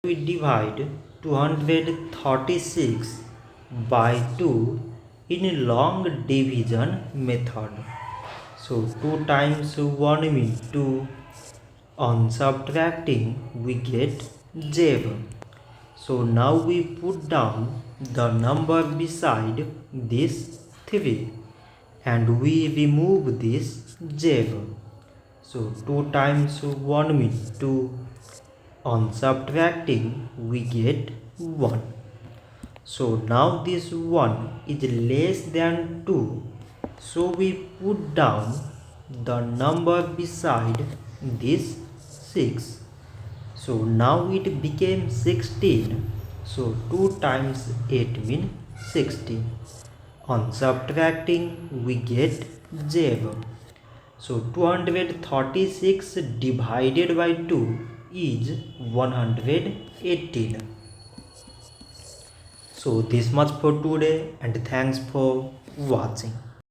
We divide 236 by 2 in a long division method. So 2 times 1 means 2. On subtracting we get 0. So now we put down the number beside this 3 and we remove this 0. So 2 times 1 means 2. On subtracting we get 1. So now this 1 is less than 2. So we put down the number beside this 6. So now it became 16. So 2 times 8 means 16. On subtracting we get 0. So 236 divided by 2 is 118. So this much for today and thanks for watching.